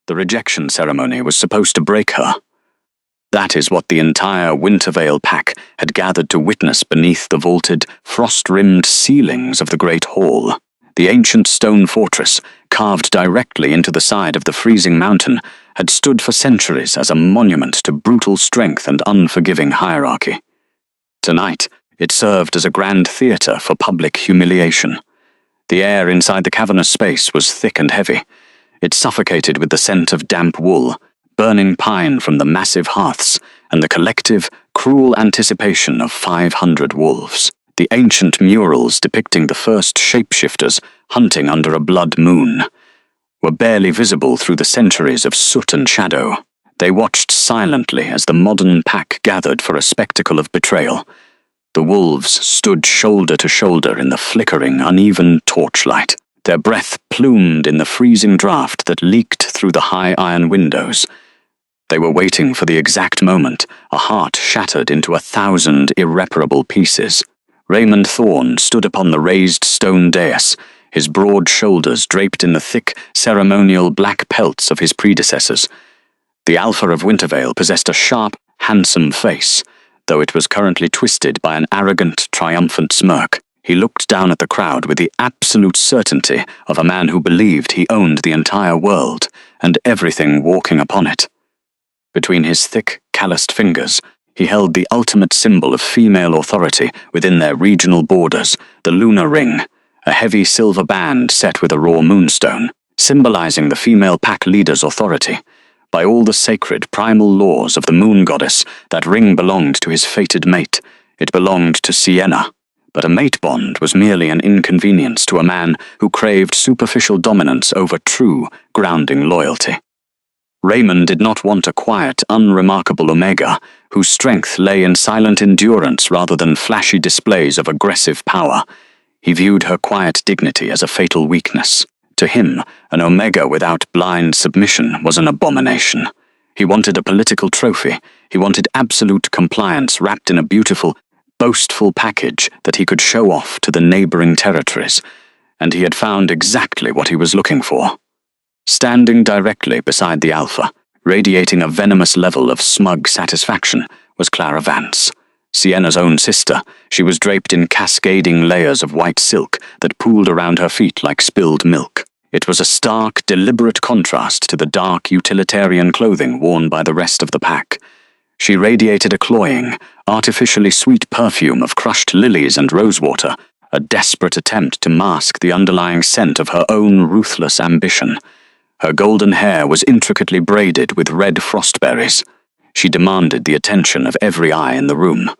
The rejection ceremony was supposed to break her. That is what the entire Wintervale pack had gathered to witness beneath the vaulted, frost-rimmed ceilings of the great hall. The ancient stone fortress, carved directly into the side of the freezing mountain, had stood for centuries as a monument to brutal strength and unforgiving hierarchy. Tonight, it served as a grand theatre for public humiliation. The air inside the cavernous space was thick and heavy. It suffocated with the scent of damp wool, burning pine from the massive hearths, and the collective, cruel anticipation of 500 wolves. The ancient murals depicting the first shapeshifters hunting under a blood moon were barely visible through the centuries of soot and shadow. They watched silently as the modern pack gathered for a spectacle of betrayal. The wolves stood shoulder to shoulder in the flickering, uneven torchlight, their breath plumed in the freezing draft that leaked through the high iron windows. They were waiting for the exact moment a heart shattered into 1,000 irreparable pieces. Raymond Thorne stood upon the raised stone dais, his broad shoulders draped in the thick, ceremonial black pelts of his predecessors. The Alpha of Wintervale possessed a sharp, handsome face, though it was currently twisted by an arrogant, triumphant smirk. He looked down at the crowd with the absolute certainty of a man who believed he owned the entire world and everything walking upon it. Between his thick, calloused fingers, he held the ultimate symbol of female authority within their regional borders, the lunar ring, a heavy silver band set with a raw moonstone, symbolizing the female pack leader's authority. By all the sacred, primal laws of the moon goddess, that ring belonged to his fated mate. It belonged to Sienna. But a mate bond was merely an inconvenience to a man who craved superficial dominance over true, grounding loyalty. Raymond did not want a quiet, unremarkable Omega, whose strength lay in silent endurance rather than flashy displays of aggressive power. He viewed her quiet dignity as a fatal weakness. To him, an Omega without blind submission was an abomination. He wanted a political trophy. He wanted absolute compliance wrapped in a beautiful, boastful package that he could show off to the neighboring territories, and he had found exactly what he was looking for. Standing directly beside the Alpha, radiating a venomous level of smug satisfaction, was Clara Vance. Sienna's own sister, she was draped in cascading layers of white silk that pooled around her feet like spilled milk. It was a stark, deliberate contrast to the dark, utilitarian clothing worn by the rest of the pack. She radiated a cloying, artificially sweet perfume of crushed lilies and rosewater, a desperate attempt to mask the underlying scent of her own ruthless ambition. Her golden hair was intricately braided with red frostberries. She demanded the attention of every eye in the room.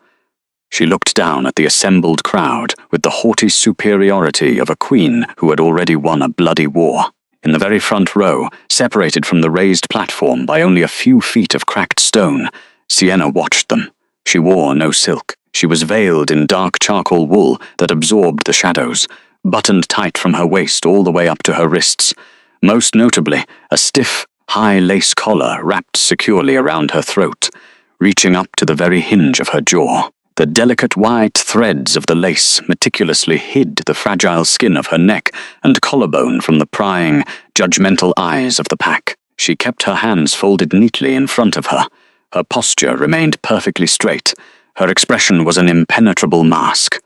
She looked down at the assembled crowd with the haughty superiority of a queen who had already won a bloody war. In the very front row, separated from the raised platform by only a few feet of cracked stone, Sienna watched them. She wore no silk. She was veiled in dark charcoal wool that absorbed the shadows, buttoned tight from her waist all the way up to her wrists. Most notably, a stiff, high lace collar wrapped securely around her throat, reaching up to the very hinge of her jaw. The delicate white threads of the lace meticulously hid the fragile skin of her neck and collarbone from the prying, judgmental eyes of the pack. She kept her hands folded neatly in front of her. Her posture remained perfectly straight. Her expression was an impenetrable mask.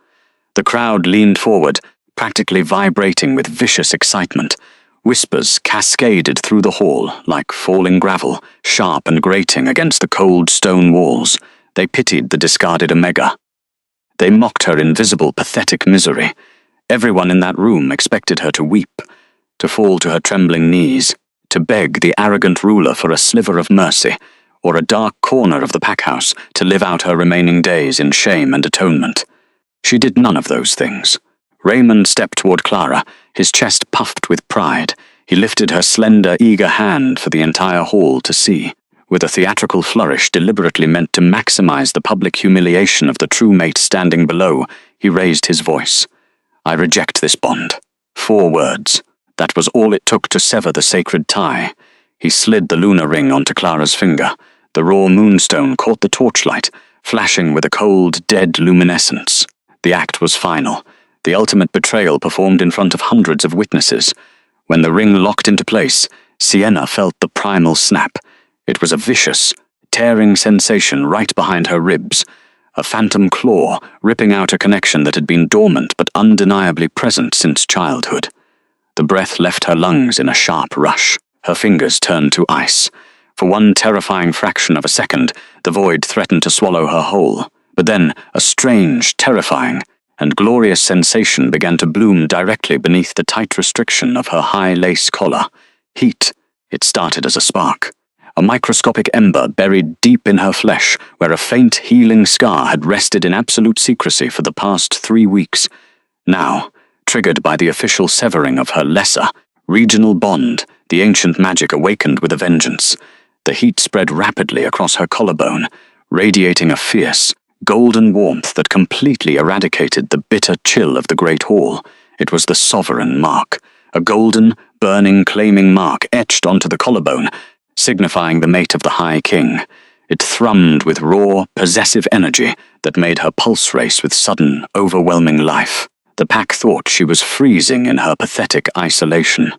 The crowd leaned forward, practically vibrating with vicious excitement. Whispers cascaded through the hall like falling gravel, sharp and grating against the cold stone walls. They pitied the discarded Omega. They mocked her invisible, pathetic misery. Everyone in that room expected her to weep, to fall to her trembling knees, to beg the arrogant ruler for a sliver of mercy, or a dark corner of the packhouse to live out her remaining days in shame and atonement. She did none of those things. Raymond stepped toward Clara, his chest puffed with pride. He lifted her slender, eager hand for the entire hall to see. With a theatrical flourish deliberately meant to maximize the public humiliation of the true mate standing below, he raised his voice. "I reject this bond." 4 words. That was all it took to sever the sacred tie. He slid the lunar ring onto Clara's finger. The raw moonstone caught the torchlight, flashing with a cold, dead luminescence. The act was final. The ultimate betrayal performed in front of hundreds of witnesses. When the ring locked into place, Sienna felt the primal snap. It was a vicious, tearing sensation right behind her ribs, a phantom claw ripping out a connection that had been dormant but undeniably present since childhood. The breath left her lungs in a sharp rush. Her fingers turned to ice. For one terrifying fraction of a second, the void threatened to swallow her whole. But then, a strange, terrifying, and glorious sensation began to bloom directly beneath the tight restriction of her high lace collar. Heat. It started as a spark. A microscopic ember buried deep in her flesh, where a faint, healing scar had rested in absolute secrecy for the past 3 weeks. Now, triggered by the official severing of her lesser, regional bond, the ancient magic awakened with a vengeance. The heat spread rapidly across her collarbone, radiating a fierce, golden warmth that completely eradicated the bitter chill of the Great Hall. It was the sovereign mark, a golden, burning, claiming mark etched onto the collarbone, signifying the mate of the High King. It thrummed with raw, possessive energy that made her pulse race with sudden, overwhelming life. The pack thought she was freezing in her pathetic isolation.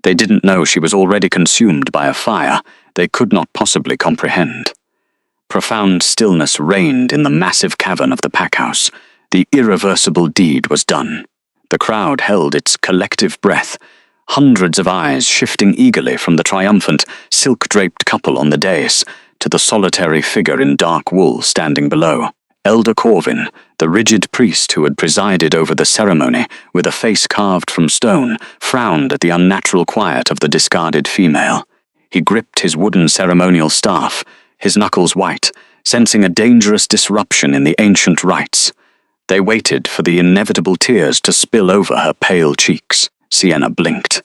They didn't know she was already consumed by a fire they could not possibly comprehend. Profound stillness reigned in the massive cavern of the packhouse. The irreversible deed was done. The crowd held its collective breath, hundreds of eyes shifting eagerly from the triumphant, silk-draped couple on the dais to the solitary figure in dark wool standing below. Elder Corvin, the rigid priest who had presided over the ceremony with a face carved from stone, frowned at the unnatural quiet of the discarded female. He gripped his wooden ceremonial staff, his knuckles white, sensing a dangerous disruption in the ancient rites. They waited for the inevitable tears to spill over her pale cheeks. Sienna blinked.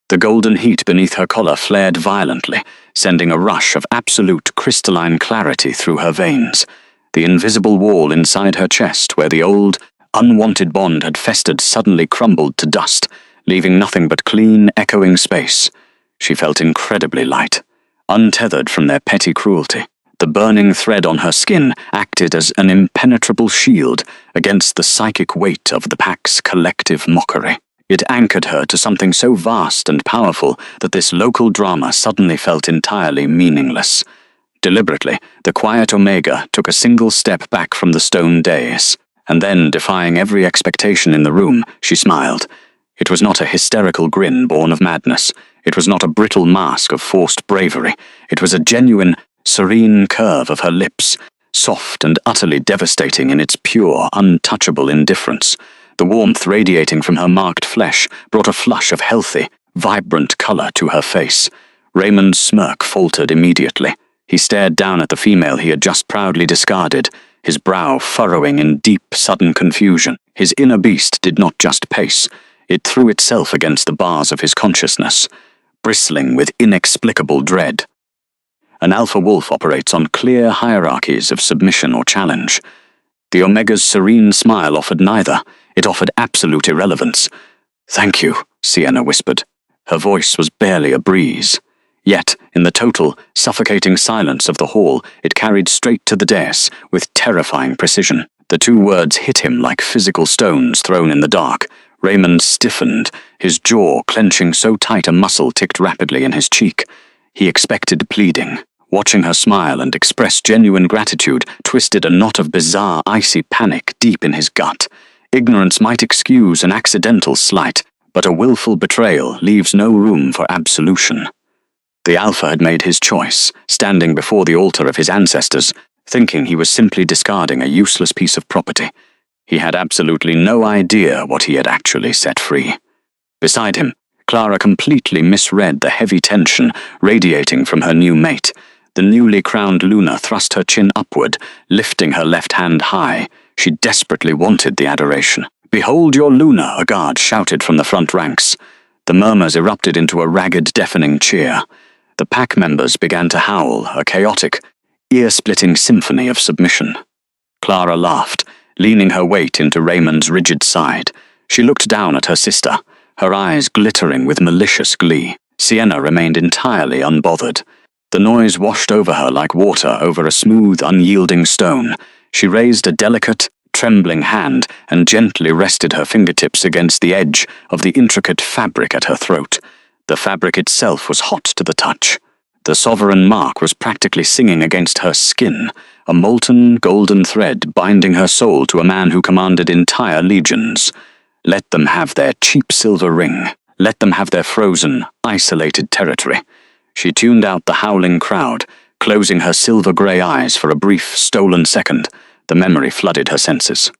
The golden heat beneath her collar flared violently, sending a rush of absolute crystalline clarity through her veins. The invisible wall inside her chest, where the old, unwanted bond had festered, suddenly crumbled to dust, leaving nothing but clean, echoing space. She felt incredibly light, untethered from their petty cruelty. The burning thread on her skin acted as an impenetrable shield against the psychic weight of the pack's collective mockery. It anchored her to something so vast and powerful that this local drama suddenly felt entirely meaningless. Deliberately, the quiet Omega took a single step back from the stone dais, and then, defying every expectation in the room, she smiled. It was not a hysterical grin born of madness. It was not a brittle mask of forced bravery. It was a genuine, serene curve of her lips, soft and utterly devastating in its pure, untouchable indifference. The warmth radiating from her marked flesh brought a flush of healthy, vibrant color to her face. Raymond's smirk faltered immediately. He stared down at the female he had just proudly discarded, his brow furrowing in deep, sudden confusion. His inner beast did not just pace. It threw itself against the bars of his consciousness, bristling with inexplicable dread. An alpha wolf operates on clear hierarchies of submission or challenge. The Omega's serene smile offered neither. It offered absolute irrelevance. "Thank you," Sienna whispered. Her voice was barely a breeze. Yet, in the total, suffocating silence of the hall, it carried straight to the dais with terrifying precision. The 2 words hit him like physical stones thrown in the dark. Raymond stiffened, his jaw clenching so tight a muscle ticked rapidly in his cheek. He expected pleading. Watching her smile and express genuine gratitude twisted a knot of bizarre, icy panic deep in his gut. Ignorance might excuse an accidental slight, but a willful betrayal leaves no room for absolution. The Alpha had made his choice, standing before the altar of his ancestors, thinking he was simply discarding a useless piece of property. He had absolutely no idea what he had actually set free. Beside him, Clara completely misread the heavy tension radiating from her new mate. The newly crowned Luna thrust her chin upward, lifting her left hand high. She desperately wanted the adoration. "Behold your Luna," a guard shouted from the front ranks. The murmurs erupted into a ragged, deafening cheer. The pack members began to howl, a chaotic, ear-splitting symphony of submission. Clara laughed, leaning her weight into Raymond's rigid side. She looked down at her sister, her eyes glittering with malicious glee. Sienna remained entirely unbothered. The noise washed over her like water over a smooth, unyielding stone. She raised a delicate, trembling hand and gently rested her fingertips against the edge of the intricate fabric at her throat. The fabric itself was hot to the touch. The sovereign mark was practically singing against her skin, a molten golden thread binding her soul to a man who commanded entire legions. Let them have their cheap silver ring. Let them have their frozen, isolated territory. She tuned out the howling crowd, closing her silver-grey eyes for a brief, stolen second. The memory flooded her senses.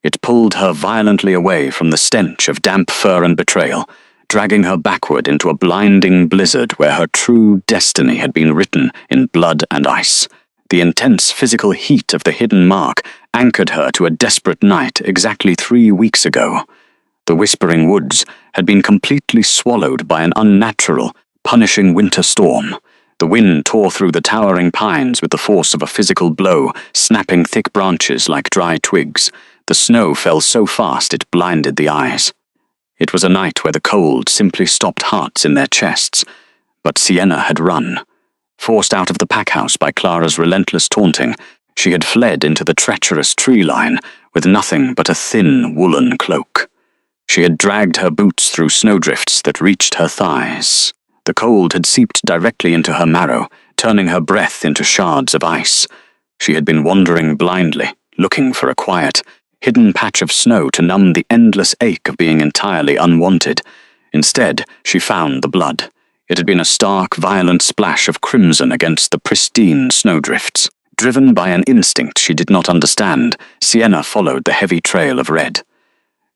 It pulled her violently away from the stench of damp fur and betrayal, dragging her backward into a blinding blizzard where her true destiny had been written in blood and ice. The intense physical heat of the hidden mark anchored her to a desperate night exactly 3 weeks ago. The Whispering Woods had been completely swallowed by an unnatural, punishing winter storm. The wind tore through the towering pines with the force of a physical blow, snapping thick branches like dry twigs. The snow fell so fast it blinded the eyes. It was a night where the cold simply stopped hearts in their chests. But Sienna had run. Forced out of the packhouse by Clara's relentless taunting, she had fled into the treacherous tree line with nothing but a thin woolen cloak. She had dragged her boots through snowdrifts that reached her thighs. The cold had seeped directly into her marrow, turning her breath into shards of ice. She had been wandering blindly, looking for a quiet, hidden patch of snow to numb the endless ache of being entirely unwanted. Instead, she found the blood. It had been a stark, violent splash of crimson against the pristine snowdrifts. Driven by an instinct she did not understand, Sienna followed the heavy trail of red.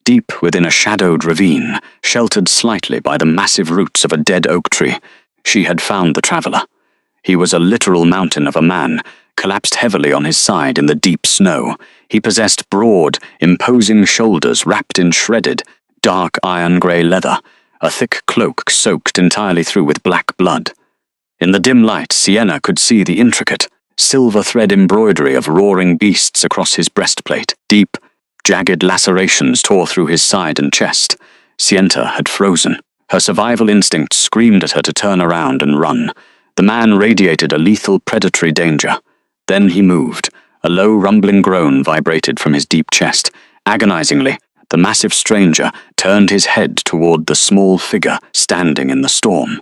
Deep within a shadowed ravine, sheltered slightly by the massive roots of a dead oak tree, she had found the traveler. He was a literal mountain of a man, collapsed heavily on his side in the deep snow. He possessed broad, imposing shoulders wrapped in shredded, dark iron-grey leather, a thick cloak soaked entirely through with black blood. In the dim light, Sienna could see the intricate, silver thread embroidery of roaring beasts across his breastplate. Deep, jagged lacerations tore through his side and chest. Sienna had frozen. Her survival instinct screamed at her to turn around and run. The man radiated a lethal predatory danger. Then he moved. A low rumbling groan vibrated from his deep chest. Agonizingly, the massive stranger turned his head toward the small figure standing in the storm.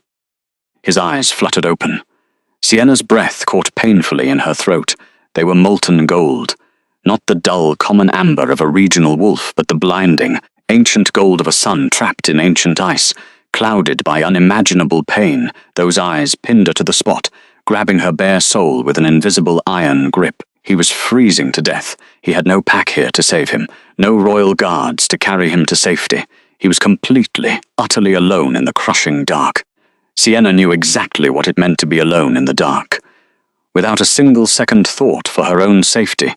His eyes fluttered open. Sienna's breath caught painfully in her throat. They were molten gold. Not the dull, common amber of a regional wolf, but the blinding, ancient gold of a sun trapped in ancient ice. Clouded by unimaginable pain, those eyes pinned her to the spot, grabbing her bare soul with an invisible iron grip. He was freezing to death. He had no pack here to save him, no royal guards to carry him to safety. He was completely, utterly alone in the crushing dark. Sienna knew exactly what it meant to be alone in the dark. Without a single second thought for her own safety,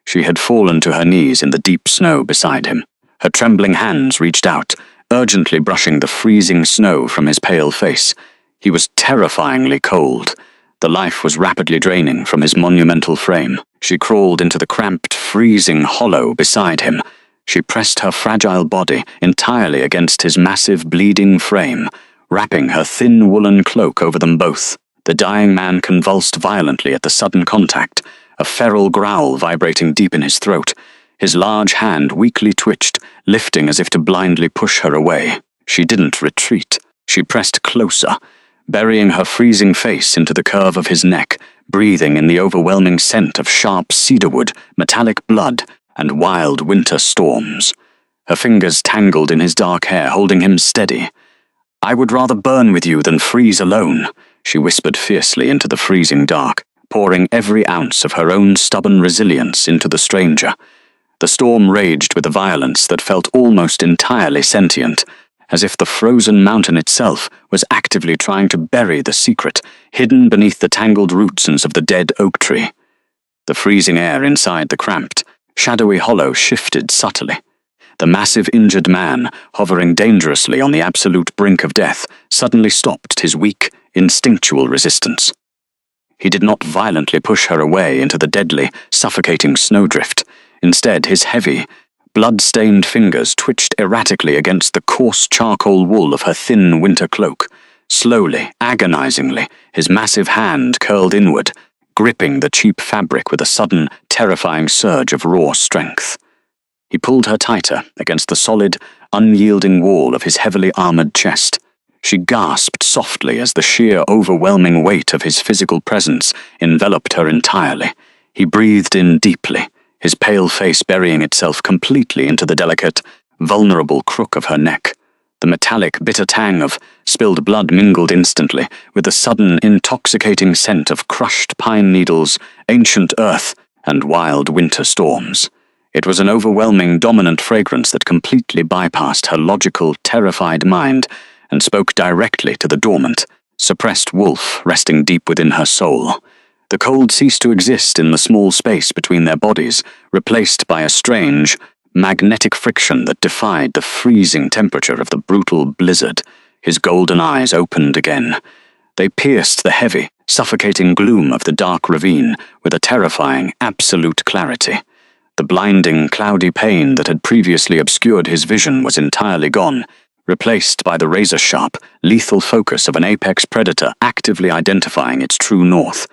she had fallen to her knees in the deep snow beside him. Her trembling hands reached out, urgently brushing the freezing snow from his pale face. He was terrifyingly cold. The life was rapidly draining from his monumental frame. She crawled into the cramped, freezing hollow beside him. She pressed her fragile body entirely against his massive, bleeding frame, wrapping her thin woolen cloak over them both. The dying man convulsed violently at the sudden contact, a feral growl vibrating deep in his throat. His large hand weakly twitched, lifting as if to blindly push her away. She didn't retreat. She pressed closer, burying her freezing face into the curve of his neck, breathing in the overwhelming scent of sharp cedarwood, metallic blood, and wild winter storms. Her fingers tangled in his dark hair, holding him steady. "I would rather burn with you than freeze alone," she whispered fiercely into the freezing dark, pouring every ounce of her own stubborn resilience into the stranger. The storm raged with a violence that felt almost entirely sentient, as if the frozen mountain itself was actively trying to bury the secret, hidden beneath the tangled roots of the dead oak tree. The freezing air inside the cramped, shadowy hollow shifted subtly. The massive injured man, hovering dangerously on the absolute brink of death, suddenly stopped his weak, instinctual resistance. He did not violently push her away into the deadly, suffocating snowdrift. Instead, his heavy, blood-stained fingers twitched erratically against the coarse charcoal wool of her thin winter cloak. Slowly, agonizingly, his massive hand curled inward, gripping the cheap fabric with a sudden, terrifying surge of raw strength. He pulled her tighter against the solid, unyielding wall of his heavily armored chest. She gasped softly as the sheer overwhelming weight of his physical presence enveloped her entirely. He breathed in deeply, his pale face burying itself completely into the delicate, vulnerable crook of her neck. The metallic, bitter tang of spilled blood mingled instantly with the sudden, intoxicating scent of crushed pine needles, ancient earth, and wild winter storms. It was an overwhelming, dominant fragrance that completely bypassed her logical, terrified mind and spoke directly to the dormant, suppressed wolf resting deep within her soul. The cold ceased to exist in the small space between their bodies, replaced by a strange, magnetic friction that defied the freezing temperature of the brutal blizzard. His golden eyes opened again. They pierced the heavy, suffocating gloom of the dark ravine with a terrifying, absolute clarity. The blinding, cloudy pain that had previously obscured his vision was entirely gone, replaced by the razor-sharp, lethal focus of an apex predator actively identifying its true north.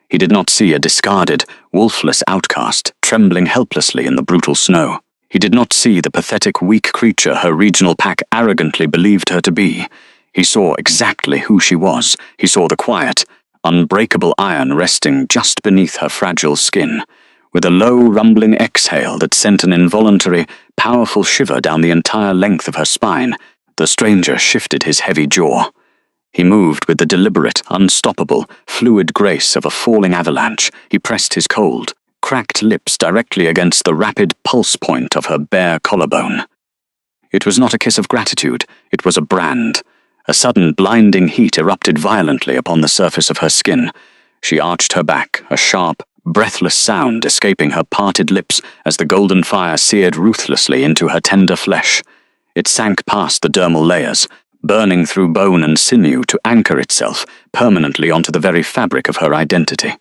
He did not see a discarded, wolfless outcast trembling helplessly in the brutal snow. He did not see the pathetic, weak creature her regional pack arrogantly believed her to be. He saw exactly who she was. He saw the quiet, unbreakable iron resting just beneath her fragile skin. With a low, rumbling exhale that sent an involuntary, powerful shiver down the entire length of her spine, the stranger shifted his heavy jaw. He moved with the deliberate, unstoppable, fluid grace of a falling avalanche. He pressed his cold, cracked lips directly against the rapid pulse point of her bare collarbone. It was not a kiss of gratitude, it was a brand. A sudden blinding heat erupted violently upon the surface of her skin. She arched her back, a sharp, breathless sound escaping her parted lips as the golden fire seared ruthlessly into her tender flesh. It sank past the dermal layers, burning through bone and sinew to anchor itself permanently onto the very fabric of her identity.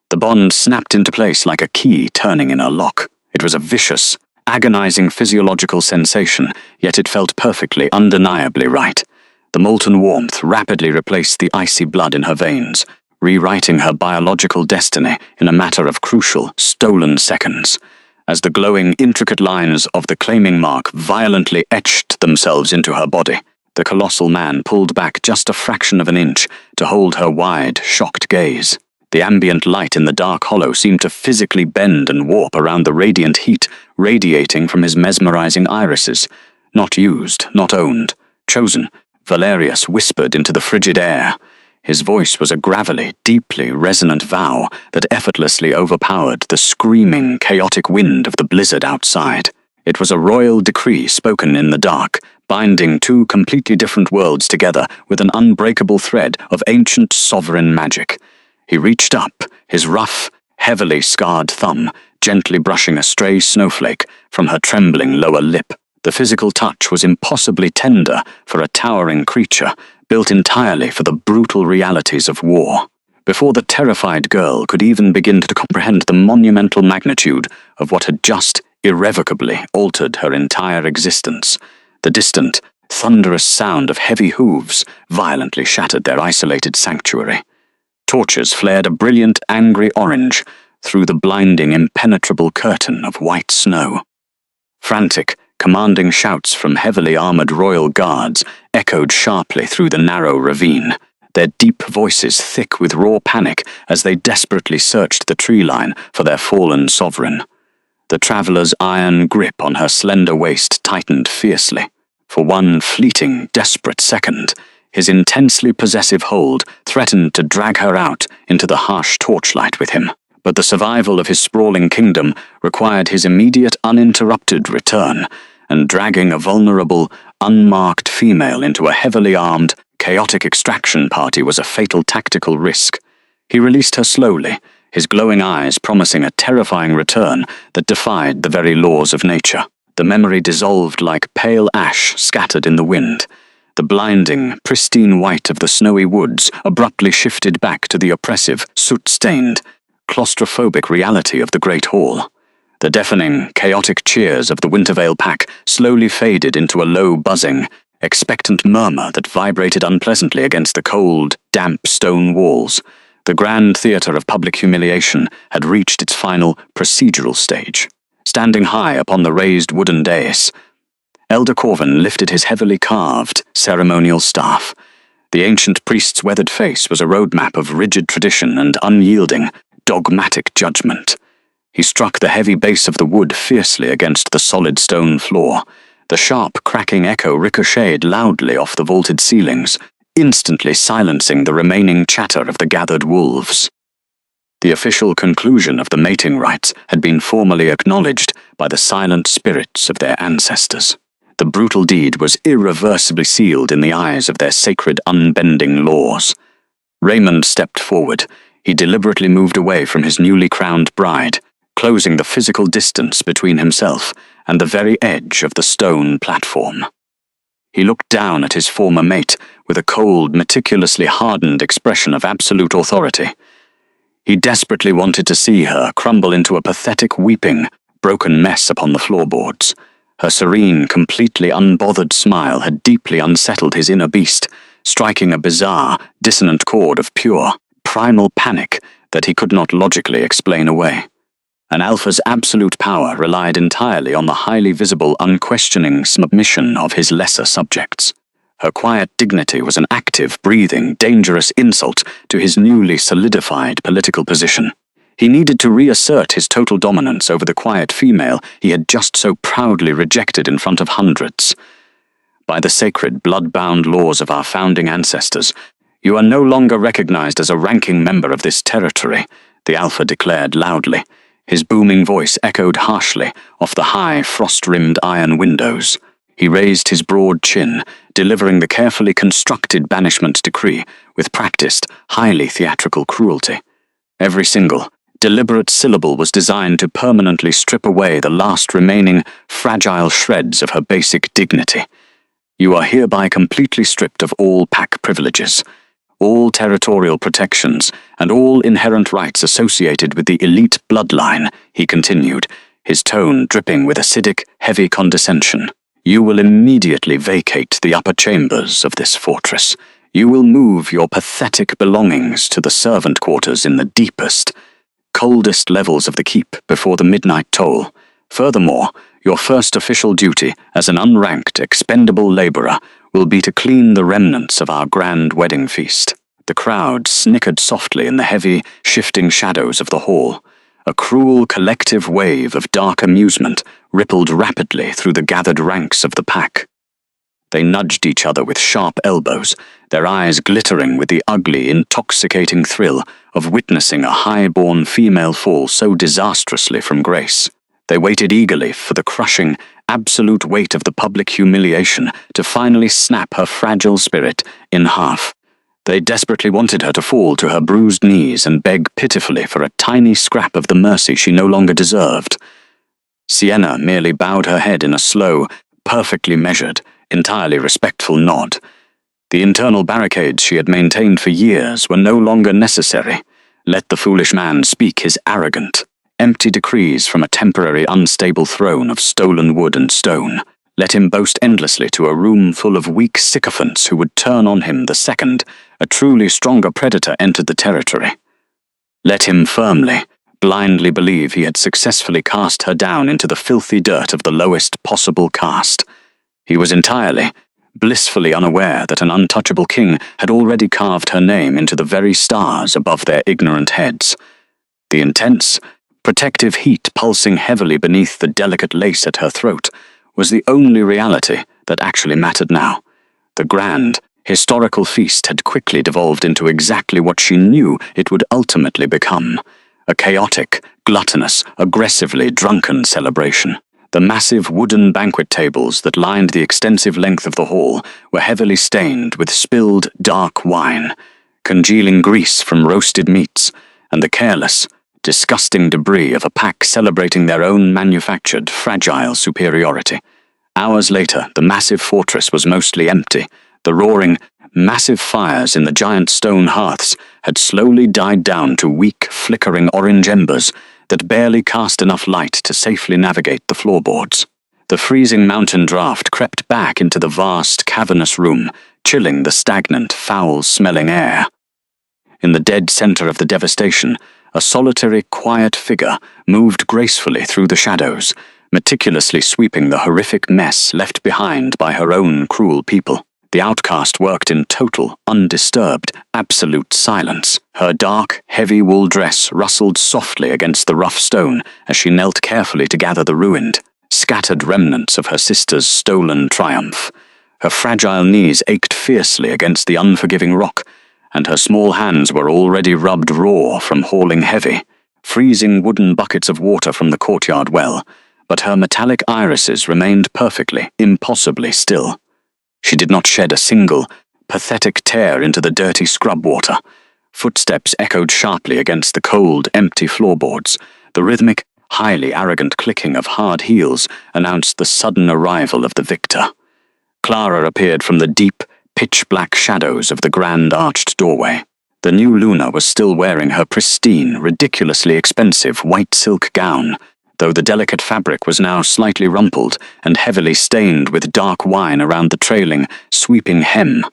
The bond snapped into place like a key turning in a lock. It was a vicious, agonizing physiological sensation, yet it felt perfectly, undeniably right. The molten warmth rapidly replaced the icy blood in her veins, rewriting her biological destiny in a matter of crucial, stolen seconds. As the glowing, intricate lines of the claiming mark violently etched themselves into her body, the colossal man pulled back just a fraction of an inch to hold her wide, shocked gaze. The ambient light in the dark hollow seemed to physically bend and warp around the radiant heat radiating from his mesmerizing irises. Not used, not owned, chosen, Valerius whispered into the frigid air. His voice was a gravelly, deeply resonant vow that effortlessly overpowered the screaming, chaotic wind of the blizzard outside. It was a royal decree spoken in the dark, binding two completely different worlds together with an unbreakable thread of ancient sovereign magic. He reached up, his rough, heavily scarred thumb gently brushing a stray snowflake from her trembling lower lip. The physical touch was impossibly tender for a towering creature built entirely for the brutal realities of war. Before the terrified girl could even begin to comprehend the monumental magnitude of what had just irrevocably altered her entire existence, the distant, thunderous sound of heavy hooves violently shattered their isolated sanctuary. Torches flared a brilliant, angry orange through the blinding, impenetrable curtain of white snow. Frantic, commanding shouts from heavily armored royal guards echoed sharply through the narrow ravine, their deep voices thick with raw panic as they desperately searched the tree line for their fallen sovereign. The traveler's iron grip on her slender waist tightened fiercely. For one fleeting, desperate second, his intensely possessive hold threatened to drag her out into the harsh torchlight with him. But the survival of his sprawling kingdom required his immediate, uninterrupted return, and dragging a vulnerable, unmarked female into a heavily armed, chaotic extraction party was a fatal tactical risk. He released her slowly, his glowing eyes promising a terrifying return that defied the very laws of nature. The memory dissolved like pale ash scattered in the wind. The blinding, pristine white of the snowy woods abruptly shifted back to the oppressive, soot-stained, claustrophobic reality of the Great Hall. The deafening, chaotic cheers of the Wintervale pack slowly faded into a low buzzing, expectant murmur that vibrated unpleasantly against the cold, damp stone walls. The grand theatre of public humiliation had reached its final procedural stage. Standing high upon the raised wooden dais, Elder Corvin lifted his heavily carved, ceremonial staff. The ancient priest's weathered face was a roadmap of rigid tradition and unyielding, dogmatic judgment. He struck the heavy base of the wood fiercely against the solid stone floor. The sharp, cracking echo ricocheted loudly off the vaulted ceilings, instantly silencing the remaining chatter of the gathered wolves. The official conclusion of the mating rites had been formally acknowledged by the silent spirits of their ancestors. The brutal deed was irreversibly sealed in the eyes of their sacred, unbending laws. Raymond stepped forward. He deliberately moved away from his newly crowned bride, closing the physical distance between himself and the very edge of the stone platform. He looked down at his former mate with a cold, meticulously hardened expression of absolute authority. He desperately wanted to see her crumble into a pathetic, weeping, broken mess upon the floorboards. Her serene, completely unbothered smile had deeply unsettled his inner beast, striking a bizarre, dissonant chord of pure, primal panic that he could not logically explain away. An alpha's absolute power relied entirely on the highly visible, unquestioning submission of his lesser subjects. Her quiet dignity was an active, breathing, dangerous insult to his newly solidified political position. He needed to reassert his total dominance over the quiet female he had just so proudly rejected in front of hundreds. By the sacred, blood-bound laws of our founding ancestors, you are no longer recognized as a ranking member of this territory, the Alpha declared loudly. His booming voice echoed harshly off the high, frost-rimmed iron windows. He raised his broad chin, delivering the carefully constructed banishment decree with practiced, highly theatrical cruelty. Every single, deliberate syllable was designed to permanently strip away the last remaining, fragile shreds of her basic dignity. You are hereby completely stripped of all pack privileges, all territorial protections, and all inherent rights associated with the elite bloodline, he continued, his tone dripping with acidic, heavy condescension. You will immediately vacate the upper chambers of this fortress. You will move your pathetic belongings to the servant quarters in the deepest, coldest levels of the keep before the midnight toll. Furthermore, your first official duty as an unranked, expendable laborer will be to clean the remnants of our grand wedding feast. The crowd snickered softly in the heavy, shifting shadows of the hall. A cruel collective wave of dark amusement rippled rapidly through the gathered ranks of the pack. They nudged each other with sharp elbows, their eyes glittering with the ugly, intoxicating thrill of witnessing a high-born female fall so disastrously from grace. They waited eagerly for the crushing, absolute weight of the public humiliation to finally snap her fragile spirit in half. They desperately wanted her to fall to her bruised knees and beg pitifully for a tiny scrap of the mercy she no longer deserved. Sienna merely bowed her head in a slow, perfectly measured, entirely respectful nod. The internal barricades she had maintained for years were no longer necessary. Let the foolish man speak his arrogant, empty decrees from a temporary, unstable throne of stolen wood and stone. Let him boast endlessly to a room full of weak sycophants who would turn on him the second a truly stronger predator entered the territory. Let him firmly, blindly believe he had successfully cast her down into the filthy dirt of the lowest possible caste. He was entirely, blissfully unaware that an untouchable king had already carved her name into the very stars above their ignorant heads. The intense, protective heat pulsing heavily beneath the delicate lace at her throat was the only reality that actually mattered now. The grand, historical feast had quickly devolved into exactly what she knew it would ultimately become: a chaotic, gluttonous, aggressively drunken celebration. The massive wooden banquet tables that lined the extensive length of the hall were heavily stained with spilled dark wine, congealing grease from roasted meats, and the careless, disgusting debris of a pack celebrating their own manufactured, fragile superiority. Hours later, the massive fortress was mostly empty. The roaring, massive fires in the giant stone hearths had slowly died down to weak, flickering orange embers that barely cast enough light to safely navigate the floorboards. The freezing mountain draft crept back into the vast, cavernous room, chilling the stagnant, foul-smelling air. In the dead center of the devastation, a solitary, quiet figure moved gracefully through the shadows, meticulously sweeping the horrific mess left behind by her own cruel people. The outcast worked in total, undisturbed, absolute silence. Her dark, heavy wool dress rustled softly against the rough stone as she knelt carefully to gather the ruined, scattered remnants of her sister's stolen triumph. Her fragile knees ached fiercely against the unforgiving rock, and her small hands were already rubbed raw from hauling heavy, freezing wooden buckets of water from the courtyard well, but her metallic irises remained perfectly, impossibly still. She did not shed a single, pathetic tear into the dirty scrub water. Footsteps echoed sharply against the cold, empty floorboards. The rhythmic, highly arrogant clicking of hard heels announced the sudden arrival of the victor. Clara appeared from the deep, pitch-black shadows of the grand arched doorway. The new Luna was still wearing her pristine, ridiculously expensive white silk gown, though the delicate fabric was now slightly rumpled and heavily stained with dark wine around the trailing, sweeping hem.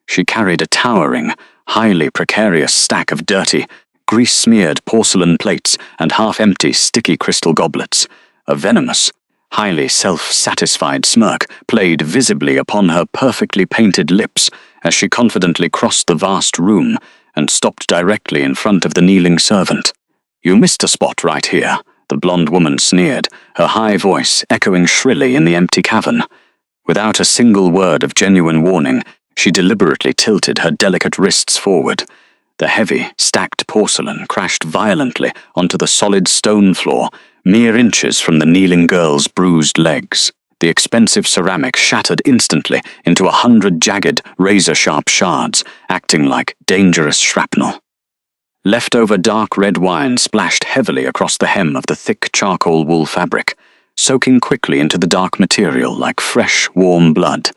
She carried a towering, highly precarious stack of dirty, grease-smeared porcelain plates and half-empty, sticky crystal goblets. A venomous, highly self-satisfied smirk played visibly upon her perfectly painted lips as she confidently crossed the vast room and stopped directly in front of the kneeling servant. "You missed a spot right here," the blonde woman sneered, her high voice echoing shrilly in the empty cavern. Without a single word of genuine warning, she deliberately tilted her delicate wrists forward. The heavy, stacked porcelain crashed violently onto the solid stone floor, mere inches from the kneeling girl's bruised legs. The expensive ceramic shattered instantly into 100 jagged, razor-sharp shards, acting like dangerous shrapnel. Leftover dark red wine splashed heavily across the hem of the thick charcoal wool fabric, soaking quickly into the dark material like fresh, warm blood.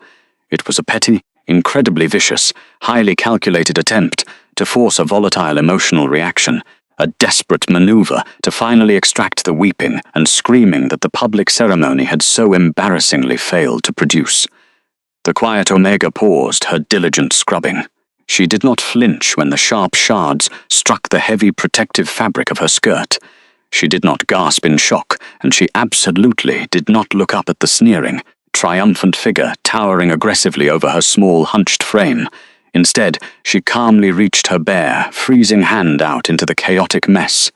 It was a petty, incredibly vicious, highly calculated attempt to force a volatile emotional reaction, a desperate maneuver to finally extract the weeping and screaming that the public ceremony had so embarrassingly failed to produce. The quiet Omega paused her diligent scrubbing. She did not flinch when the sharp shards struck the heavy protective fabric of her skirt. She did not gasp in shock, and she absolutely did not look up at the sneering, triumphant figure towering aggressively over her small, hunched frame. Instead, she calmly reached her bare, freezing hand out into the chaotic mess.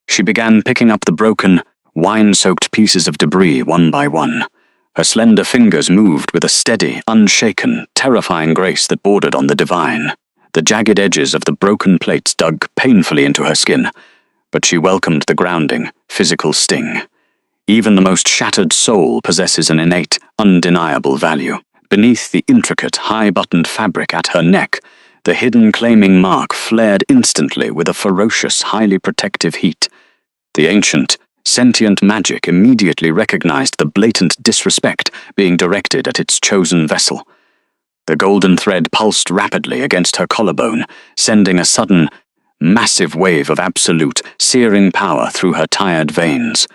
She began picking up the broken, wine-soaked pieces of debris one by one. Her slender fingers moved with a steady, unshaken, terrifying grace that bordered on the divine. The jagged edges of the broken plates dug painfully into her skin, but she welcomed the grounding, physical sting. Even the most shattered soul possesses an innate, undeniable value. Beneath the intricate, high-buttoned fabric at her neck, the hidden claiming mark flared instantly with a ferocious, highly protective heat. The ancient, sentient magic immediately recognized the blatant disrespect being directed at its chosen vessel. The golden thread pulsed rapidly against her collarbone, sending a sudden, massive wave of absolute, searing power through her tired veins.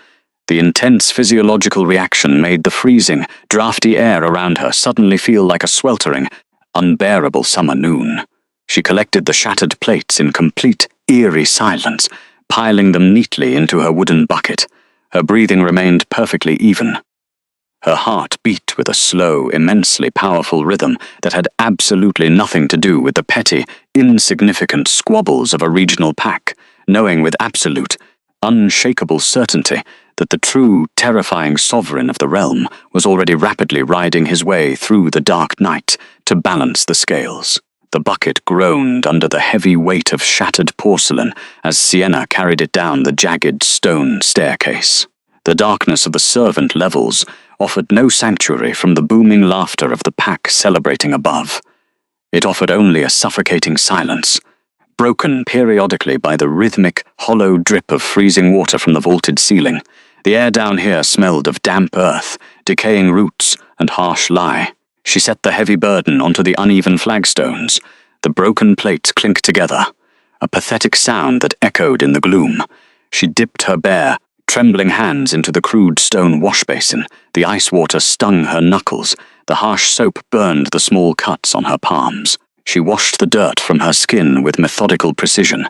The intense physiological reaction made the freezing, drafty air around her suddenly feel like a sweltering, unbearable summer noon. She collected the shattered plates in complete, eerie silence, piling them neatly into her wooden bucket. Her breathing remained perfectly even. Her heart beat with a slow, immensely powerful rhythm that had absolutely nothing to do with the petty, insignificant squabbles of a regional pack, knowing with absolute, unshakable certainty that the true, terrifying sovereign of the realm was already rapidly riding his way through the dark night to balance the scales. The bucket groaned under the heavy weight of shattered porcelain as Sienna carried it down the jagged stone staircase. The darkness of the servant levels offered no sanctuary from the booming laughter of the pack celebrating above. It offered only a suffocating silence, broken periodically by the rhythmic, hollow drip of freezing water from the vaulted ceiling. The air down here smelled of damp earth, decaying roots, and harsh lye. She set the heavy burden onto the uneven flagstones. The broken plates clinked together, a pathetic sound that echoed in the gloom. She dipped her bare, trembling hands into the crude stone wash basin. The ice water stung her knuckles. The harsh soap burned the small cuts on her palms. She washed the dirt from her skin with methodical precision.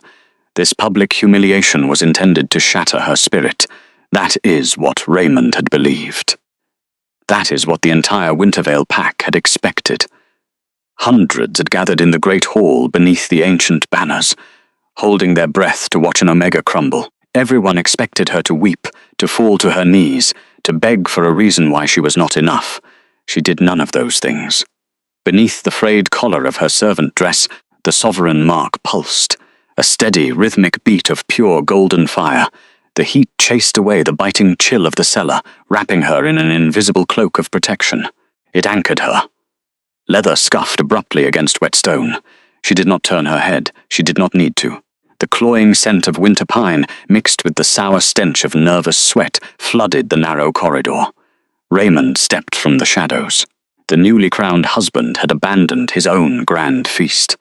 This public humiliation was intended to shatter her spirit, That is what Raymond had believed. That is what the entire Wintervale pack had expected. Hundreds had gathered in the great hall beneath the ancient banners, holding their breath to watch an Omega crumble. Everyone expected her to weep, to fall to her knees, to beg for a reason why she was not enough. She did none of those things. Beneath the frayed collar of her servant dress, the sovereign mark pulsed, a steady, rhythmic beat of pure golden fire. The heat chased away the biting chill of the cellar, wrapping her in an invisible cloak of protection. It anchored her. Leather scuffed abruptly against wet stone. She did not turn her head. She did not need to. The cloying scent of winter pine, mixed with the sour stench of nervous sweat, flooded the narrow corridor. Raymond stepped from the shadows. The newly crowned husband had abandoned his own grand feast.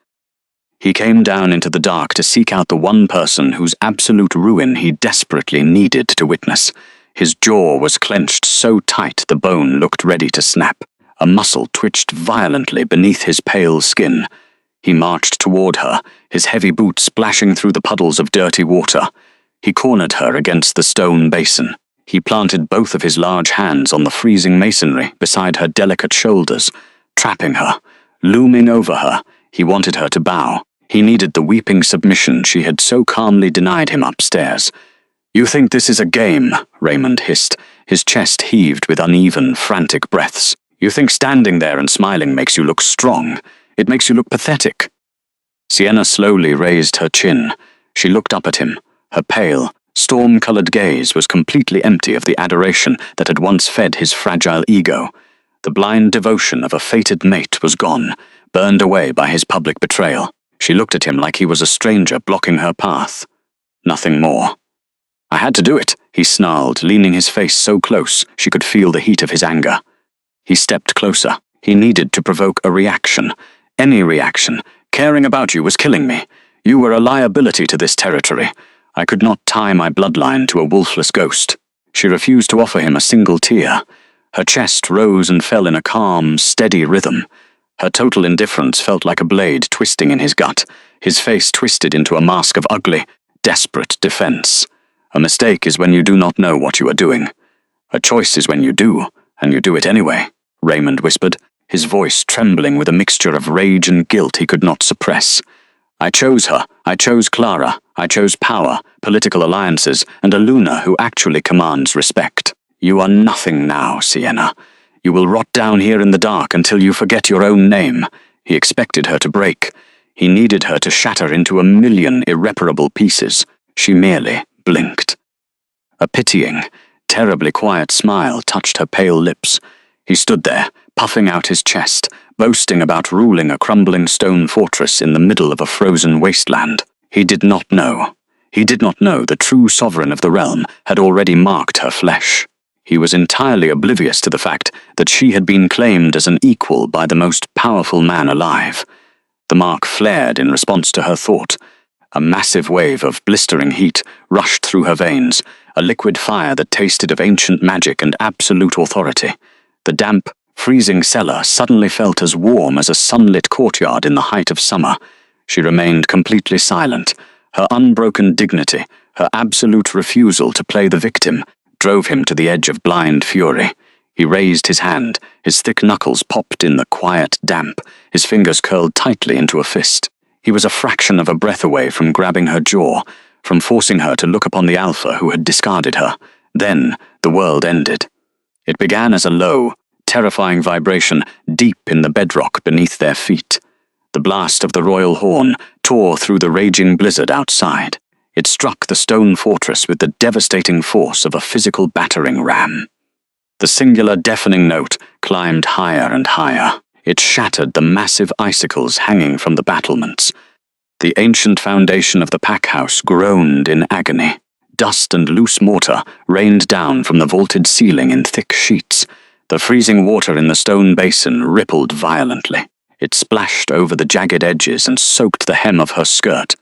He came down into the dark to seek out the one person whose absolute ruin he desperately needed to witness. His jaw was clenched so tight the bone looked ready to snap. A muscle twitched violently beneath his pale skin. He marched toward her, his heavy boots splashing through the puddles of dirty water. He cornered her against the stone basin. He planted both of his large hands on the freezing masonry beside her delicate shoulders, trapping her, looming over her. He wanted her to bow. He needed the weeping submission she had so calmly denied him upstairs. "You think this is a game," Raymond hissed. His chest heaved with uneven, frantic breaths. "You think standing there and smiling makes you look strong. It makes you look pathetic." Sienna slowly raised her chin. She looked up at him. Her pale, storm-colored gaze was completely empty of the adoration that had once fed his fragile ego. The blind devotion of a fated mate was gone, burned away by his public betrayal. She looked at him like he was a stranger blocking her path. Nothing more. "I had to do it," he snarled, leaning his face so close she could feel the heat of his anger. He stepped closer. He needed to provoke a reaction. Any reaction. "Caring about you was killing me. You were a liability to this territory. I could not tie my bloodline to a wolfless ghost." She refused to offer him a single tear. Her chest rose and fell in a calm, steady rhythm. Her total indifference felt like a blade twisting in his gut, his face twisted into a mask of ugly, desperate defense. A mistake is when you do not know what you are doing. A choice is when you do, and you do it anyway, Raymond whispered, his voice trembling with a mixture of rage and guilt he could not suppress. "I chose her. I chose Clara. I chose power, political alliances, and a Luna who actually commands respect. You are nothing now, Sienna. You will rot down here in the dark until you forget your own name." He expected her to break. He needed her to shatter into a million irreparable pieces. She merely blinked. A pitying, terribly quiet smile touched her pale lips. He stood there, puffing out his chest, boasting about ruling a crumbling stone fortress in the middle of a frozen wasteland. He did not know. He did not know the true sovereign of the realm had already marked her flesh. He was entirely oblivious to the fact that she had been claimed as an equal by the most powerful man alive. The mark flared in response to her thought. A massive wave of blistering heat rushed through her veins, a liquid fire that tasted of ancient magic and absolute authority. The damp, freezing cellar suddenly felt as warm as a sunlit courtyard in the height of summer. She remained completely silent. Her unbroken dignity, her absolute refusal to play the victim, drove him to the edge of blind fury. He raised his hand, his thick knuckles popped in the quiet damp, his fingers curled tightly into a fist. He was a fraction of a breath away from grabbing her jaw, from forcing her to look upon the alpha who had discarded her. Then the world ended. It began as a low, terrifying vibration deep in the bedrock beneath their feet. The blast of the royal horn tore through the raging blizzard outside. It struck the stone fortress with the devastating force of a physical battering ram. The singular deafening note climbed higher and higher. It shattered the massive icicles hanging from the battlements. The ancient foundation of the pack house groaned in agony. Dust and loose mortar rained down from the vaulted ceiling in thick sheets. The freezing water in the stone basin rippled violently. It splashed over the jagged edges and soaked the hem of her skirt.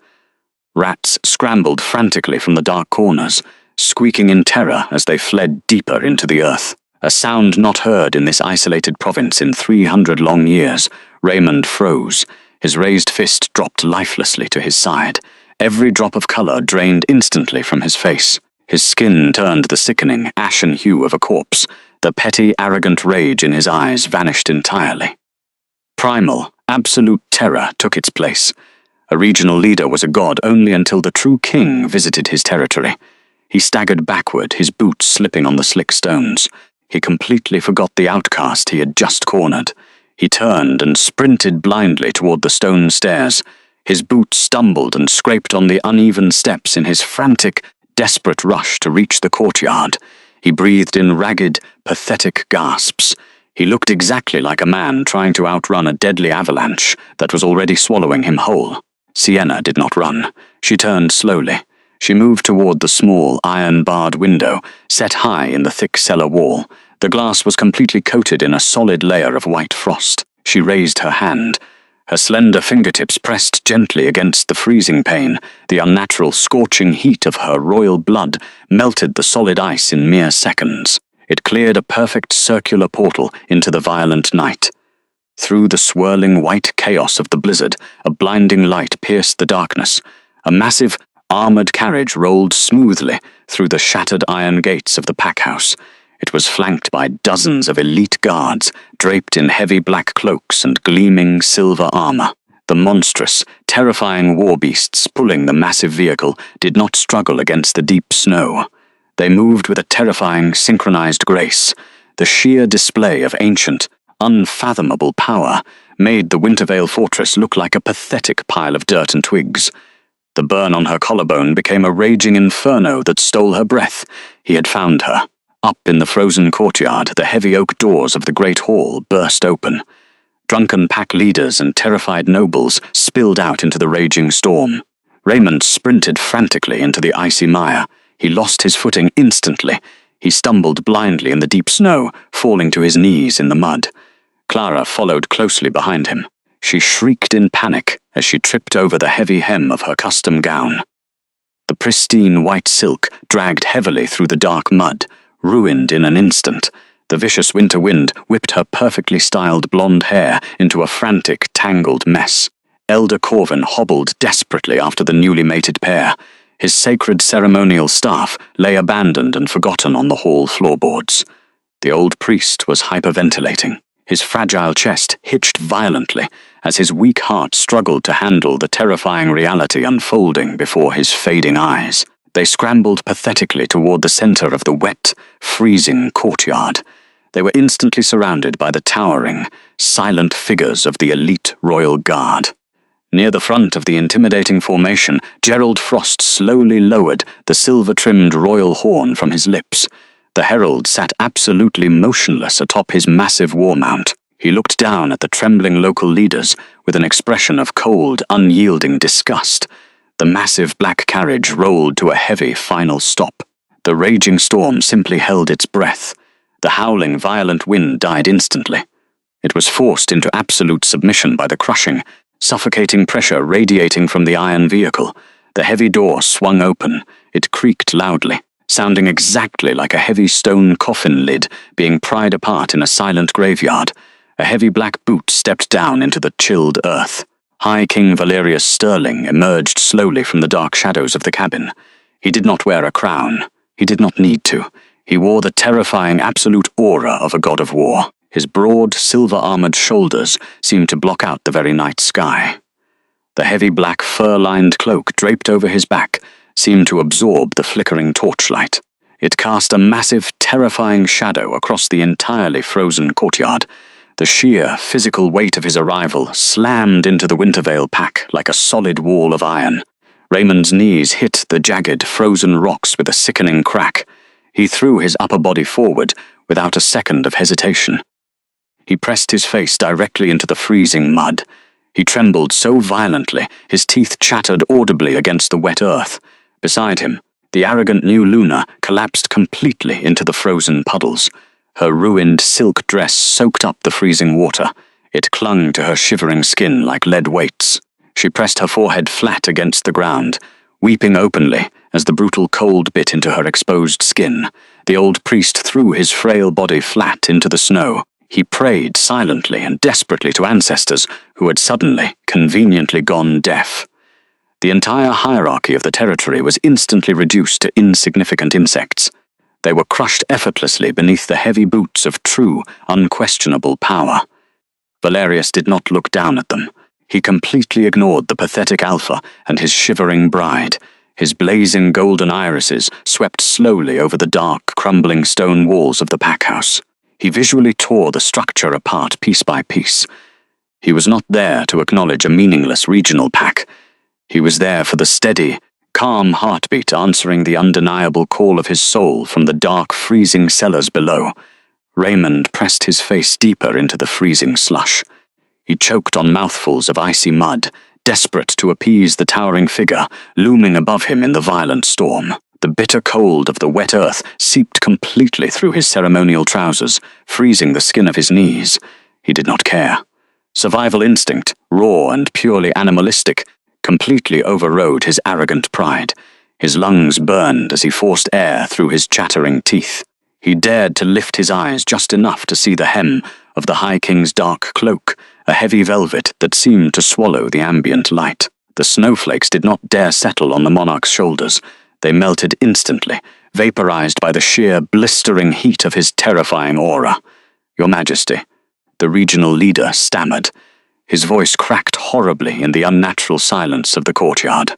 Rats scrambled frantically from the dark corners, squeaking in terror as they fled deeper into the earth. A sound not heard in this isolated province in 300 long years. Raymond froze. His raised fist dropped lifelessly to his side. Every drop of color drained instantly from his face. His skin turned the sickening, ashen hue of a corpse. The petty, arrogant rage in his eyes vanished entirely. Primal, absolute terror took its place. A regional leader was a god only until the true king visited his territory. He staggered backward, his boots slipping on the slick stones. He completely forgot the outcast he had just cornered. He turned and sprinted blindly toward the stone stairs. His boots stumbled and scraped on the uneven steps in his frantic, desperate rush to reach the courtyard. He breathed in ragged, pathetic gasps. He looked exactly like a man trying to outrun a deadly avalanche that was already swallowing him whole. Sienna did not run. She turned slowly. She moved toward the small, iron-barred window, set high in the thick cellar wall. The glass was completely coated in a solid layer of white frost. She raised her hand. Her slender fingertips pressed gently against the freezing pane. The unnatural, scorching heat of her royal blood melted the solid ice in mere seconds. It cleared a perfect circular portal into the violent night. Through the swirling white chaos of the blizzard, a blinding light pierced the darkness. A massive, armored carriage rolled smoothly through the shattered iron gates of the packhouse. It was flanked by dozens of elite guards, draped in heavy black cloaks and gleaming silver armor. The monstrous, terrifying war beasts pulling the massive vehicle did not struggle against the deep snow. They moved with a terrifying, synchronized grace. The sheer display of ancient, unfathomable power made the Wintervale fortress look like a pathetic pile of dirt and twigs. The burn on her collarbone became a raging inferno that stole her breath. He had found her. Up in the frozen courtyard, the heavy oak doors of the great hall burst open. Drunken pack leaders and terrified nobles spilled out into the raging storm. Raymond sprinted frantically into the icy mire. He lost his footing instantly. He stumbled blindly in the deep snow, falling to his knees in the mud. Clara followed closely behind him. She shrieked in panic as she tripped over the heavy hem of her custom gown. The pristine white silk dragged heavily through the dark mud, ruined in an instant. The vicious winter wind whipped her perfectly styled blonde hair into a frantic, tangled mess. Elder Corvin hobbled desperately after the newly mated pair. His sacred ceremonial staff lay abandoned and forgotten on the hall floorboards. The old priest was hyperventilating. His fragile chest hitched violently as his weak heart struggled to handle the terrifying reality unfolding before his fading eyes. They scrambled pathetically toward the center of the wet, freezing courtyard. They were instantly surrounded by the towering, silent figures of the elite royal guard. Near the front of the intimidating formation, Gerald Frost slowly lowered the silver-trimmed royal horn from his lips. The herald sat absolutely motionless atop his massive war mount. He looked down at the trembling local leaders with an expression of cold, unyielding disgust. The massive black carriage rolled to a heavy final stop. The raging storm simply held its breath. The howling, violent wind died instantly. It was forced into absolute submission by the crushing, suffocating pressure radiating from the iron vehicle. The heavy door swung open. It creaked loudly, sounding exactly like a heavy stone coffin lid being pried apart in a silent graveyard. A heavy black boot stepped down into the chilled earth. High King Valerius Sterling emerged slowly from the dark shadows of the cabin. He did not wear a crown. He did not need to. He wore the terrifying absolute aura of a god of war. His broad, silver-armored shoulders seemed to block out the very night sky. The heavy black fur-lined cloak draped over his back seemed to absorb the flickering torchlight. It cast a massive, terrifying shadow across the entirely frozen courtyard. The sheer, physical weight of his arrival slammed into the Wintervale pack like a solid wall of iron. Raymond's knees hit the jagged, frozen rocks with a sickening crack. He threw his upper body forward without a second of hesitation. He pressed his face directly into the freezing mud. He trembled so violently, his teeth chattered audibly against the wet earth. Beside him, the arrogant new Luna collapsed completely into the frozen puddles. Her ruined silk dress soaked up the freezing water. It clung to her shivering skin like lead weights. She pressed her forehead flat against the ground, weeping openly as the brutal cold bit into her exposed skin. The old priest threw his frail body flat into the snow. He prayed silently and desperately to ancestors who had suddenly, conveniently gone deaf. The entire hierarchy of the territory was instantly reduced to insignificant insects. They were crushed effortlessly beneath the heavy boots of true, unquestionable power. Valerius did not look down at them. He completely ignored the pathetic Alpha and his shivering bride. His blazing golden irises swept slowly over the dark, crumbling stone walls of the packhouse. He visually tore the structure apart piece by piece. He was not there to acknowledge a meaningless regional pack. He was there for the steady, calm heartbeat answering the undeniable call of his soul from the dark, freezing cellars below. Raymond pressed his face deeper into the freezing slush. He choked on mouthfuls of icy mud, desperate to appease the towering figure looming above him in the violent storm. The bitter cold of the wet earth seeped completely through his ceremonial trousers, freezing the skin of his knees. He did not care. Survival instinct, raw and purely animalistic, completely overrode his arrogant pride. His lungs burned as he forced air through his chattering teeth. He dared to lift his eyes just enough to see the hem of the High King's dark cloak, a heavy velvet that seemed to swallow the ambient light. The snowflakes did not dare settle on the monarch's shoulders. They melted instantly, vaporized by the sheer, blistering heat of his terrifying aura. "Your Majesty," the regional leader stammered. His voice cracked horribly in the unnatural silence of the courtyard.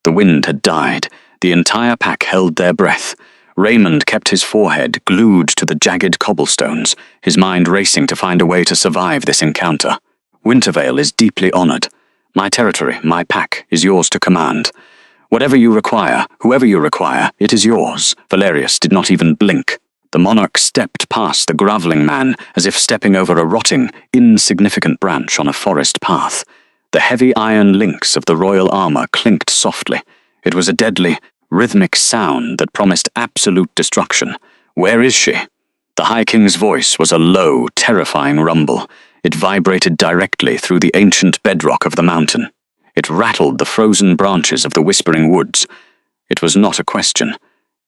The wind had died. The entire pack held their breath. Raymond kept his forehead glued to the jagged cobblestones, his mind racing to find a way to survive this encounter. "Wintervale is deeply honored. My territory, my pack, is yours to command. Whatever you require, whoever you require, it is yours." Valerius did not even blink. The monarch stepped past the groveling man as if stepping over a rotting, insignificant branch on a forest path. The heavy iron links of the royal armor clinked softly. It was a deadly, rhythmic sound that promised absolute destruction. "Where is she?" The High King's voice was a low, terrifying rumble. It vibrated directly through the ancient bedrock of the mountain. It rattled the frozen branches of the whispering woods. It was not a question.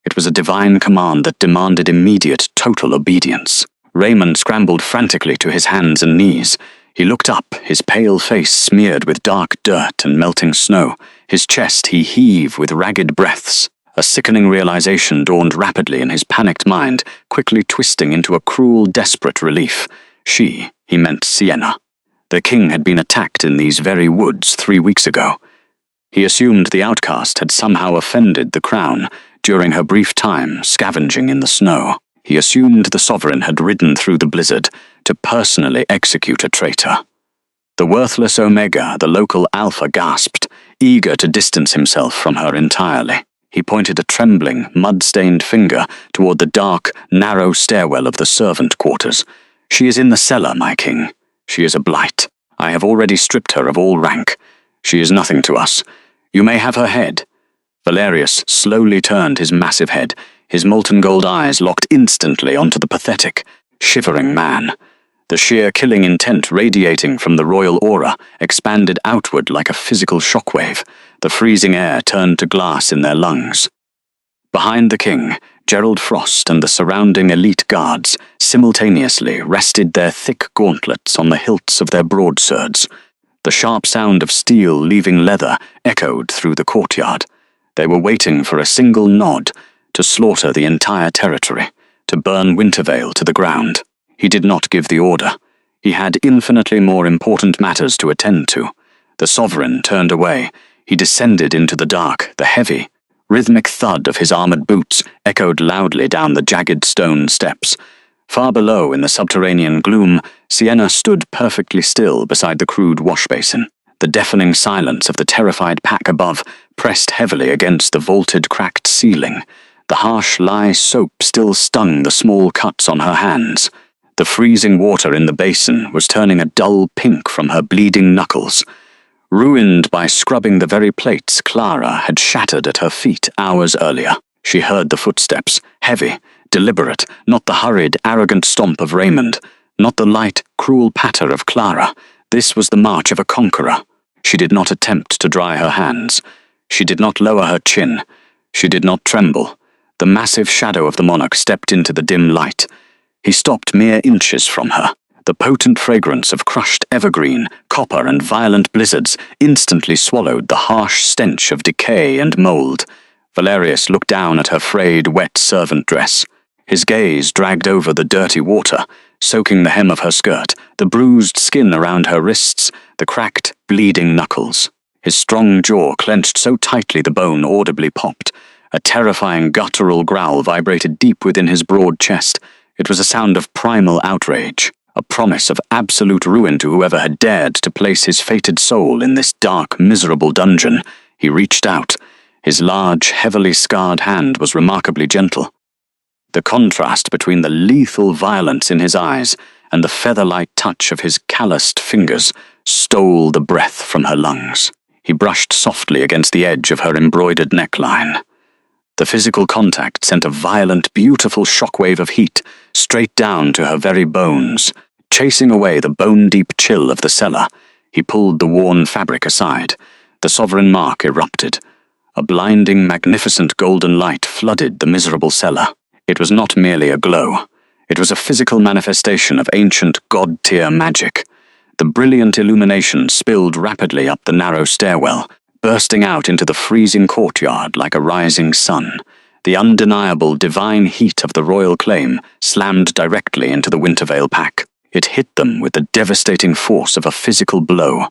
It was a divine command that demanded immediate, total obedience. Raymond scrambled frantically to his hands and knees. He looked up, his pale face smeared with dark dirt and melting snow. His chest he heaved with ragged breaths. A sickening realization dawned rapidly in his panicked mind, quickly twisting into a cruel, desperate relief. He meant Sienna. The king had been attacked in these very woods 3 weeks ago. He assumed the outcast had somehow offended the crown during her brief time scavenging in the snow. He assumed the sovereign had ridden through the blizzard to personally execute a traitor. The worthless Omega, the local Alpha, gasped, eager to distance himself from her entirely. He pointed a trembling, mud-stained finger toward the dark, narrow stairwell of the servant quarters. "She is in the cellar, my king. She is a blight. I have already stripped her of all rank. She is nothing to us. You may have her head." Valerius slowly turned his massive head, his molten gold eyes locked instantly onto the pathetic, shivering man. The sheer killing intent radiating from the royal aura expanded outward like a physical shockwave. The freezing air turned to glass in their lungs. Behind the king, Gerald Frost and the surrounding elite guards simultaneously rested their thick gauntlets on the hilts of their broadswords. The sharp sound of steel leaving leather echoed through the courtyard. They were waiting for a single nod to slaughter the entire territory, to burn Wintervale to the ground. He did not give the order. He had infinitely more important matters to attend to. The sovereign turned away. He descended into the dark, the heavy, rhythmic thud of his armored boots echoed loudly down the jagged stone steps. Far below in the subterranean gloom, Sienna stood perfectly still beside the crude wash-basin. The deafening silence of the terrified pack above pressed heavily against the vaulted, cracked ceiling. The harsh lye soap still stung the small cuts on her hands. The freezing water in the basin was turning a dull pink from her bleeding knuckles. Ruined by scrubbing the very plates Clara had shattered at her feet hours earlier. She heard the footsteps, heavy, deliberate, not the hurried, arrogant stomp of Raymond, not the light, cruel patter of Clara. This was the march of a conqueror. She did not attempt to dry her hands. She did not lower her chin. She did not tremble. The massive shadow of the monarch stepped into the dim light. He stopped mere inches from her. The potent fragrance of crushed evergreen, copper, and violent blizzards instantly swallowed the harsh stench of decay and mold. Valerius looked down at her frayed, wet servant dress. His gaze dragged over the dirty water, soaking the hem of her skirt, the bruised skin around her wrists, the cracked, bleeding knuckles. His strong jaw clenched so tightly the bone audibly popped. A terrifying guttural growl vibrated deep within his broad chest. It was a sound of primal outrage, a promise of absolute ruin to whoever had dared to place his fated soul in this dark, miserable dungeon. He reached out. His large, heavily scarred hand was remarkably gentle. The contrast between the lethal violence in his eyes and the feather-light touch of his calloused fingers stole the breath from her lungs. He brushed softly against the edge of her embroidered neckline. The physical contact sent a violent, beautiful shockwave of heat straight down to her very bones. Chasing away the bone-deep chill of the cellar, he pulled the worn fabric aside. The sovereign mark erupted. A blinding, magnificent golden light flooded the miserable cellar. It was not merely a glow. It was a physical manifestation of ancient god-tier magic. The brilliant illumination spilled rapidly up the narrow stairwell, bursting out into the freezing courtyard like a rising sun. The undeniable divine heat of the royal claim slammed directly into the Wintervale pack. It hit them with the devastating force of a physical blow.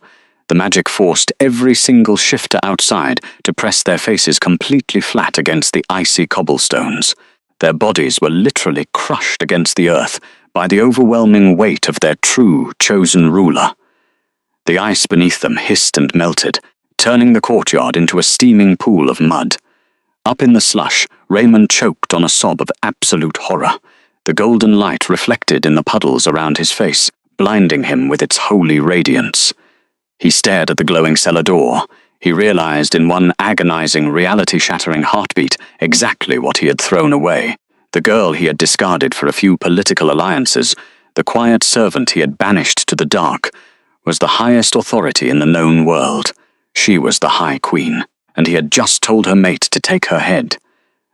The magic forced every single shifter outside to press their faces completely flat against the icy cobblestones. Their bodies were literally crushed against the earth by the overwhelming weight of their true, chosen ruler. The ice beneath them hissed and melted, turning the courtyard into a steaming pool of mud. Up in the slush, Raymond choked on a sob of absolute horror. The golden light reflected in the puddles around his face, blinding him with its holy radiance. He stared at the glowing cellar door. He realized in one agonizing, reality-shattering heartbeat exactly what he had thrown away. The girl he had discarded for a few political alliances, the quiet servant he had banished to the dark, was the highest authority in the known world. She was the High Queen, and he had just told her mate to take her head.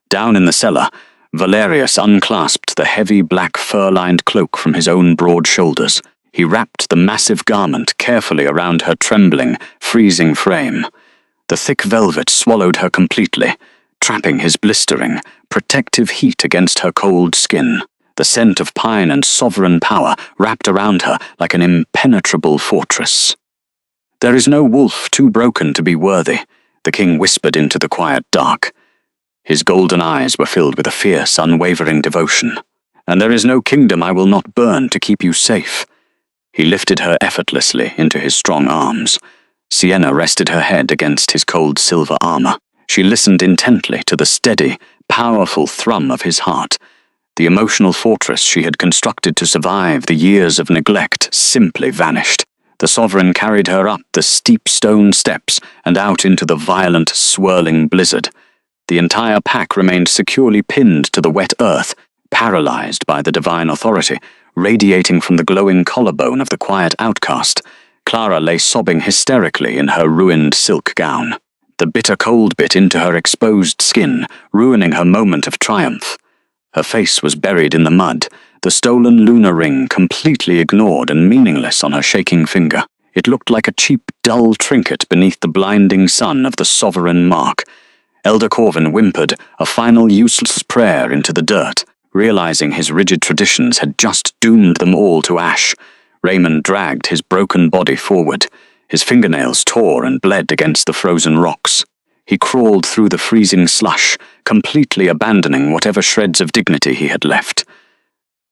Down in the cellar, Valerius unclasped the heavy black fur-lined cloak from his own broad shoulders. He wrapped the massive garment carefully around her trembling, freezing frame. The thick velvet swallowed her completely, trapping his blistering, protective heat against her cold skin. The scent of pine and sovereign power wrapped around her like an impenetrable fortress. "There is no wolf too broken to be worthy," the king whispered into the quiet dark. His golden eyes were filled with a fierce, unwavering devotion. "And there is no kingdom I will not burn to keep you safe." He lifted her effortlessly into his strong arms. Sienna rested her head against his cold silver armor. She listened intently to the steady, powerful thrum of his heart. The emotional fortress she had constructed to survive the years of neglect simply vanished. The sovereign carried her up the steep stone steps and out into the violent, swirling blizzard. The entire pack remained securely pinned to the wet earth, paralyzed by the divine authority, radiating from the glowing collarbone of the quiet outcast. Clara lay sobbing hysterically in her ruined silk gown. The bitter cold bit into her exposed skin, ruining her moment of triumph. Her face was buried in the mud, the stolen lunar ring completely ignored and meaningless on her shaking finger. It looked like a cheap, dull trinket beneath the blinding sun of the sovereign mark. Elder Corvin whimpered a final useless prayer into the dirt, realizing his rigid traditions had just doomed them all to ash. Raymond dragged his broken body forward. His fingernails tore and bled against the frozen rocks. He crawled through the freezing slush, completely abandoning whatever shreds of dignity he had left.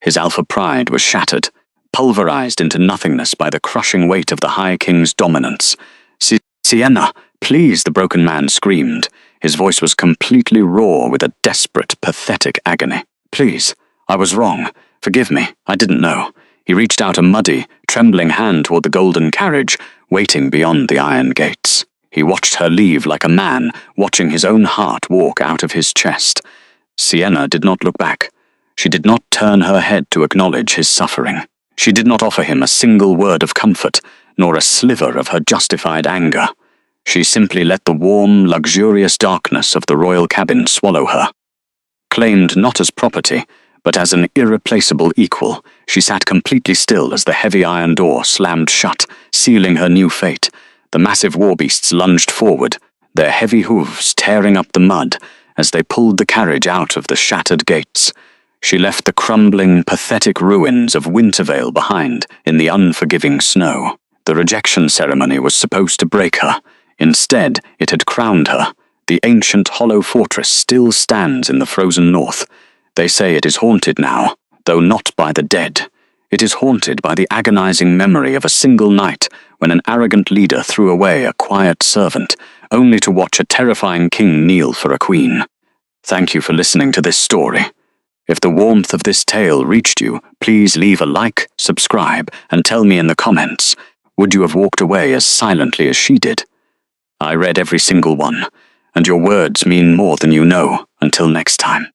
His alpha pride was shattered, pulverized into nothingness by the crushing weight of the High King's dominance. "Sienna, please," the broken man screamed. His voice was completely raw with a desperate, pathetic agony. "Please, I was wrong. Forgive me, I didn't know." He reached out a muddy, trembling hand toward the golden carriage, waiting beyond the iron gates. He watched her leave like a man, watching his own heart walk out of his chest. Sienna did not look back. She did not turn her head to acknowledge his suffering. She did not offer him a single word of comfort, nor a sliver of her justified anger. She simply let the warm, luxurious darkness of the royal cabin swallow her. Claimed not as property, but as an irreplaceable equal, She sat completely still as the heavy iron door slammed shut, sealing her new fate. The massive war beasts lunged forward, their heavy hooves tearing up the mud as they pulled the carriage out of the shattered gates. She left the crumbling, pathetic ruins of Wintervale behind in the unforgiving snow. The rejection ceremony was supposed to break her. Instead, it had crowned her. The ancient hollow fortress still stands in the frozen north. They say it is haunted now, though not by the dead. It is haunted by the agonizing memory of a single night when an arrogant leader threw away a quiet servant, only to watch a terrifying king kneel for a queen. Thank you for listening to this story. If the warmth of this tale reached you, please leave a like, subscribe, and tell me in the comments, would you have walked away as silently as she did? I read every single one, and your words mean more than you know. Until next time.